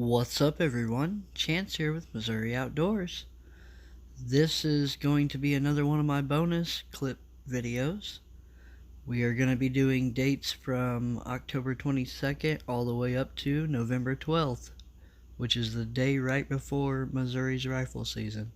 What's up, everyone? Chance here with Missouri Outdoors. This is going to be another one of my bonus clip videos. We are going to be doing dates from October 22nd all the way up to November 12th, which is the day right before Missouri's rifle season.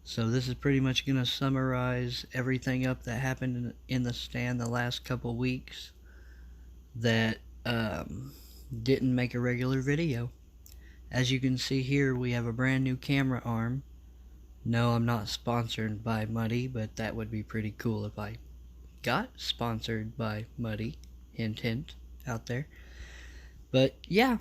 So this is pretty much going to summarize everything up that happened in the stand the last couple weeks that didn't make a regular video. As you can see here, we have a brand new camera arm. No, I'm not sponsored by Muddy, but that would be pretty cool if I got sponsored by Muddy. Hint, hint, out there. But yeah,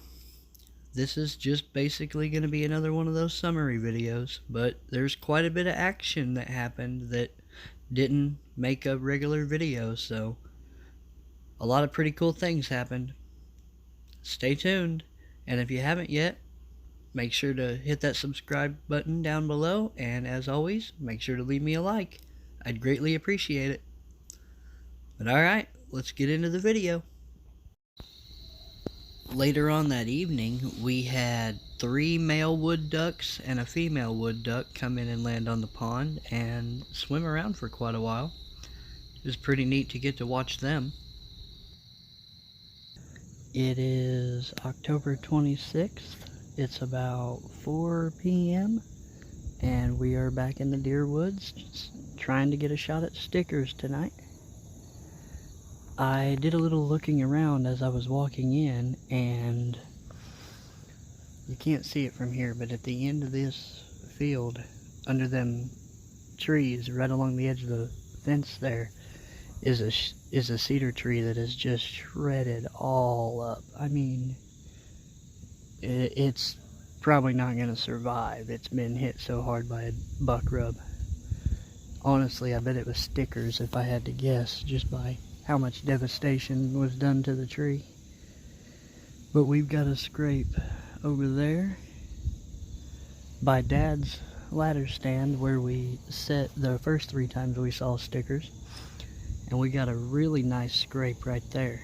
this is just basically going to be another one of those summary videos. But there's quite a bit of action that happened that didn't make a regular video, so a lot of pretty cool things happened. Stay tuned, and if you haven't yet, make sure to hit that subscribe button down below, and as always, make sure to leave me a like. I'd greatly appreciate it. But alright, let's get into the video. Later on that evening, we had 3 male wood ducks and a female wood duck come in and land on the pond and swim around for quite a while. It was pretty neat to get to watch them. It is October 26th. It's about 4 p.m. and we are back in the deer woods trying to get a shot at stickers tonight. I did a little looking around as I was walking in, and you can't see it from here, but at the end of this field, under them trees right along the edge of the fence there, is a cedar tree that is just shredded all up. I mean, it's probably not going to survive. It's been hit so hard by a buck rub. Honestly, I bet it was stickers if I had to guess, just by how much devastation was done to the tree. But we've got a scrape over there by Dad's ladder stand where we set the first 3 times we saw stickers. And we got a really nice scrape right there.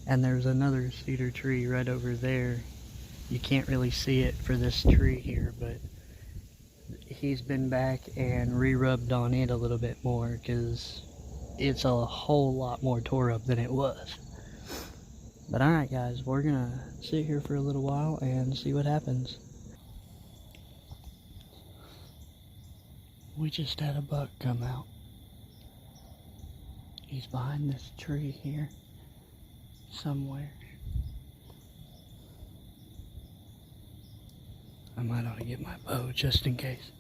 And there's another cedar tree right over there. You can't really see it for this tree here, but he's been back and re-rubbed on it a little bit more because it's a whole lot more tore up than it was. But alright guys, we're gonna sit here for a little while and see what happens. We just had a buck come out. He's behind this tree here somewhere. I might ought to get my bow just in case.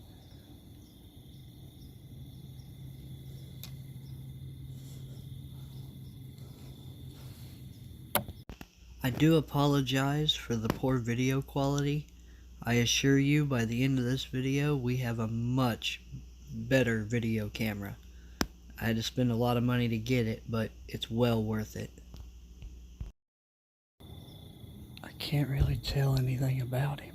I do apologize for the poor video quality. I assure you by the end of this video we have a much better video camera. I had to spend a lot of money to get it, but it's well worth it. I can't really tell anything about him.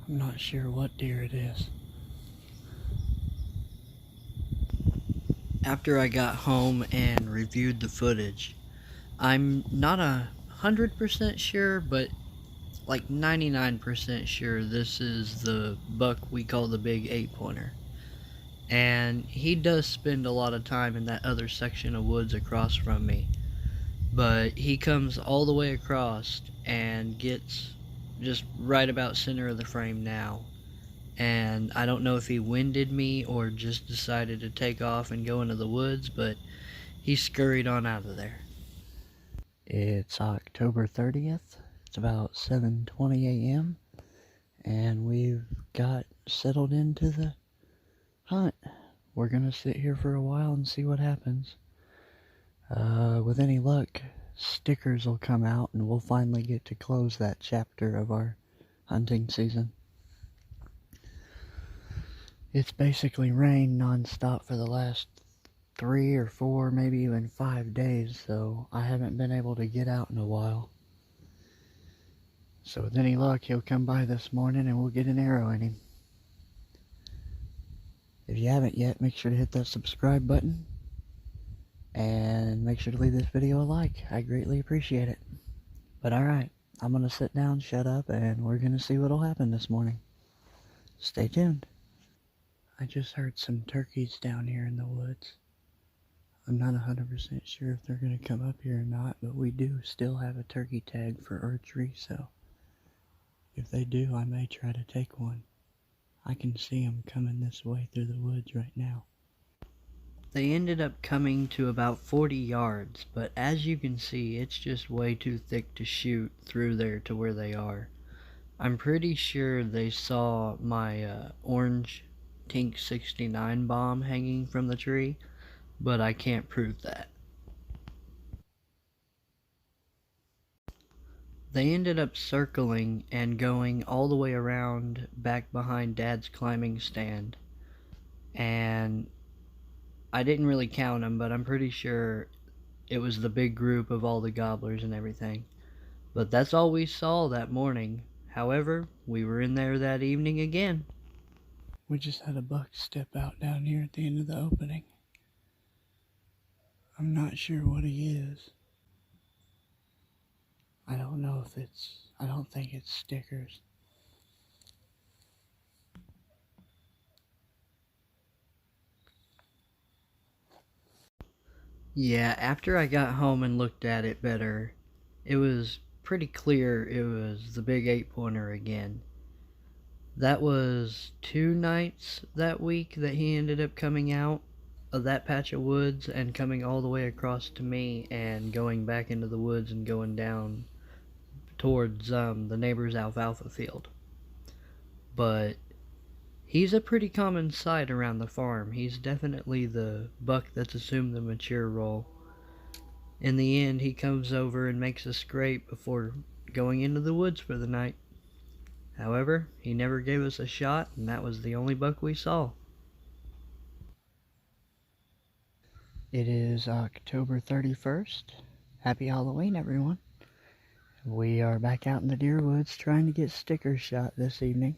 I'm not sure what deer it is. After I got home and reviewed the footage, I'm not 100% sure, but like 99% sure this is the buck we call the big 8-pointer. And he does spend a lot of time in that other section of woods across from me. But he comes all the way across and gets just right about center of the frame now. And I don't know if he winded me or just decided to take off and go into the woods, but he scurried on out of there. It's October 30th. It's about 7:20 a.m. and we've got settled into the hunt. We're gonna sit here for a while and see what happens. With any luck, stickers will come out and we'll finally get to close that chapter of our hunting season. It's basically rained non-stop for the last 3 or 4, maybe even 5 days, so I haven't been able to get out in a while. So with any luck, he'll come by this morning and we'll get an arrow in him. If you haven't yet, make sure to hit that subscribe button and make sure to leave this video a like. I greatly appreciate it. But alright, I'm gonna sit down, shut up, and we're gonna see what'll happen this morning. Stay tuned. I just heard some turkeys down here in the woods. I'm not 100% sure if they're gonna come up here or not, but we do still have a turkey tag for archery, so if they do, I may try to take one. I can see them coming this way through the woods right now. They ended up coming to about 40 yards, but as you can see, it's just way too thick to shoot through there to where they are. I'm pretty sure they saw my orange Tink 69 bomb hanging from the tree, but I can't prove that. They ended up circling and going all the way around back behind Dad's climbing stand, and I didn't really count them, but I'm pretty sure it was the big group of all the gobblers and everything. But that's all we saw that morning. However, we were in there that evening again. We just had a buck step out down here at the end of the opening. I'm not sure what he is. I don't think it's stickers. Yeah, after I got home and looked at it better, it was pretty clear it was the big 8-pointer again. That was 2 nights that week that he ended up coming out of that patch of woods and coming all the way across to me and going back into the woods and going down towards the neighbor's alfalfa field. But he's a pretty common sight around the farm. He's definitely the buck that's assumed the mature role. In the end, he comes over and makes a scrape before going into the woods for the night. However, he never gave us a shot, and that was the only buck we saw. It is October 31st. Happy Halloween, everyone. We are back out in the deer woods trying to get stickers shot this evening.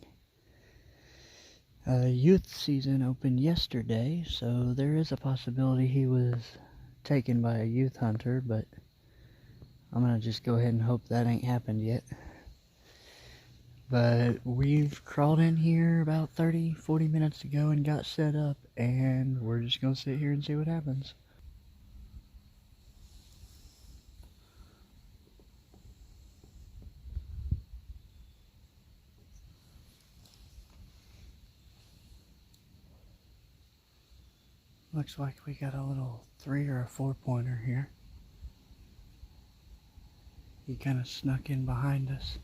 Youth season opened yesterday, so there is a possibility he was taken by a youth hunter, but I'm gonna just go ahead and hope that ain't happened yet. But we've crawled in here about 30-40 minutes ago and got set up, and we're just gonna sit here and see what happens. Looks like we got a little 3 or a 4-pointer here. He kind of snuck in behind us.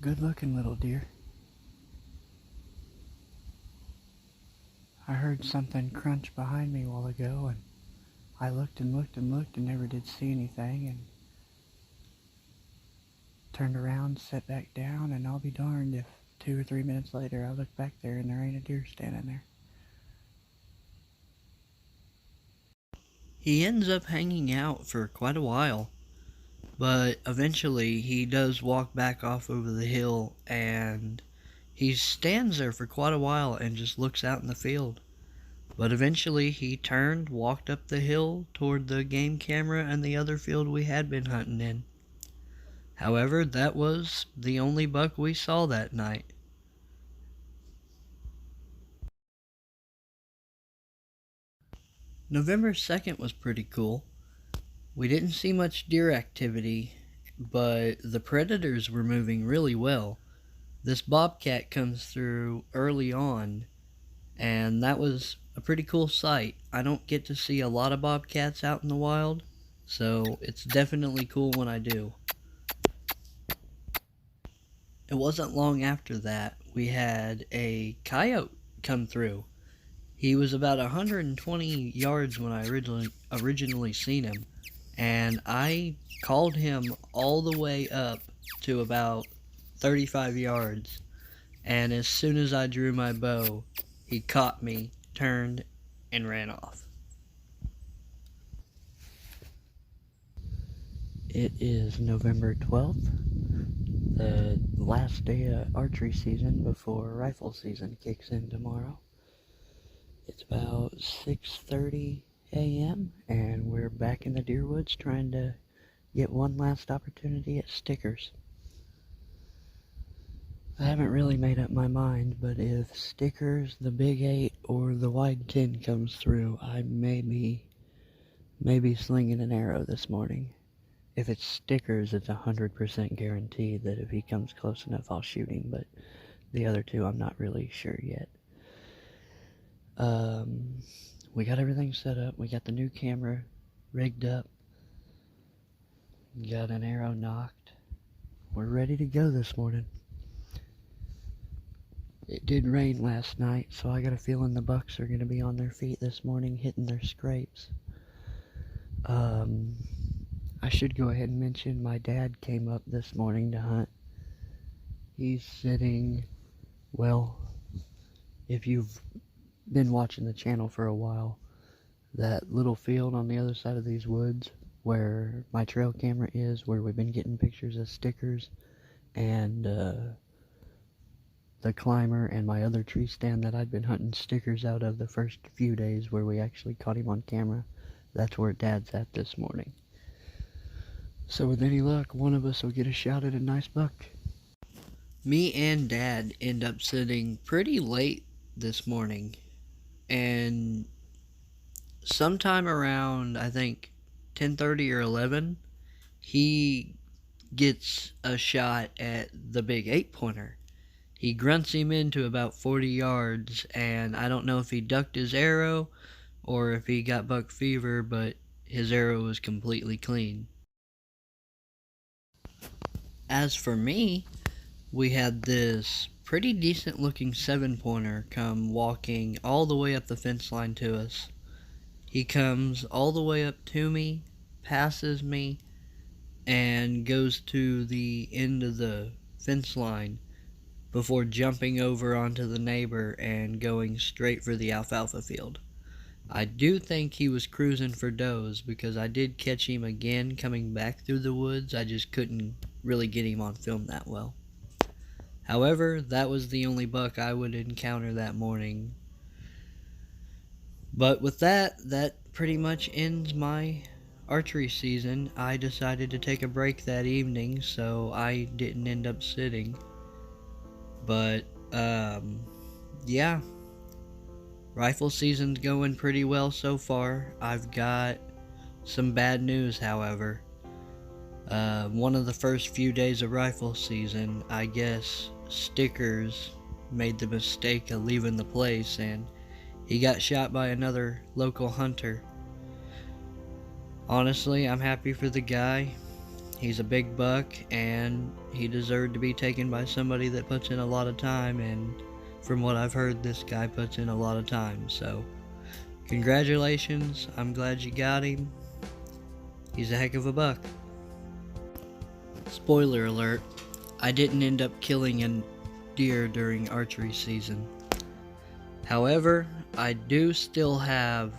Good looking little deer. I heard something crunch behind me a while ago, and I looked and looked and looked and never did see anything, and turned around, sat back down, and I'll be darned if 2 or 3 minutes later I look back there and there ain't a deer standing there. He ends up hanging out for quite a while, but eventually he does walk back off over the hill, and he stands there for quite a while and just looks out in the field. But eventually he turned, walked up the hill toward the game camera and the other field we had been hunting in. However, that was the only buck we saw that night. November 2nd was pretty cool. We didn't see much deer activity, but the predators were moving really well. This bobcat comes through early on, and that was a pretty cool sight. I don't get to see a lot of bobcats out in the wild, so it's definitely cool when I do. It wasn't long after that we had a coyote come through. He was about 120 yards when I originally seen him, and I called him all the way up to about 35 yards, and as soon as I drew my bow, he caught me, turned, and ran off. It is November 12th, the last day of archery season before rifle season kicks in tomorrow. It's about 6:30 a.m. and we're back in the deer woods trying to get one last opportunity at stickers. I haven't really made up my mind, but if stickers, the Big 8, or the Wide 10 comes through, I may be slinging an arrow this morning. If it's stickers, it's 100% guaranteed that if he comes close enough, I'll shoot him, but the other two, I'm not really sure yet. We got everything set up. We got the new camera rigged up. Got an arrow knocked. We're ready to go this morning. It did rain last night, so I got a feeling the bucks are going to be on their feet this morning, hitting their scrapes. I should go ahead and mention my dad came up this morning to hunt. He's sitting, well, if you've been watching the channel for a while, that little field on the other side of these woods where my trail camera is, where we've been getting pictures of stickers, and the climber and my other tree stand that I'd been hunting stickers out of the first few days where we actually caught him on camera. That's where Dad's at this morning. So with any luck, one of us will get a shot at a nice buck. Me and Dad end up sitting pretty late this morning, and sometime around, I think, 10:30 or 11, he gets a shot at the Big 8-pointer. He grunts him into about 40 yards, and I don't know if he ducked his arrow or if he got buck fever, but his arrow was completely clean. As for me, we had this pretty decent looking 7-pointer come walking all the way up the fence line to us. He comes all the way up to me, passes me, and goes to the end of the fence line before jumping over onto the neighbor and going straight for the alfalfa field. I do think he was cruising for does, because I did catch him again coming back through the woods. I just couldn't really get him on film that well. However, that was the only buck I would encounter that morning. But with that pretty much ends my archery season. I decided to take a break that evening, so I didn't end up sitting. But, yeah. Rifle season's going pretty well so far. I've got some bad news, however. One of the first few days of rifle season, I guess Stickers made the mistake of leaving the place, and he got shot by another local hunter. Honestly, I'm happy for the guy. He's a big buck, and he deserved to be taken by somebody that puts in a lot of time, and from what I've heard, this guy puts in a lot of time. So, congratulations. I'm glad you got him. He's a heck of a buck. Spoiler alert, I didn't end up killing a deer during archery season. However, I do still have,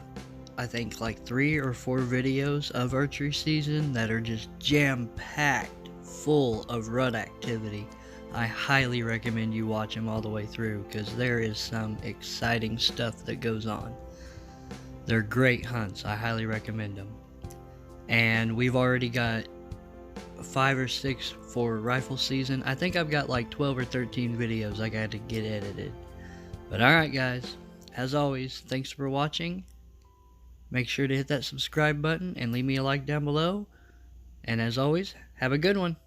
I think, like 3 or 4 videos of archery season that are just jam-packed full of rut activity. I highly recommend you watch them all the way through, because there is some exciting stuff that goes on. They're great hunts. I highly recommend them. And we've already got 5 or 6 for rifle season. I think I've got like 12 or 13 videos I got to get edited. But alright guys, as always, thanks for watching. Make sure to hit that subscribe button and leave me a like down below. And as always, have a good one.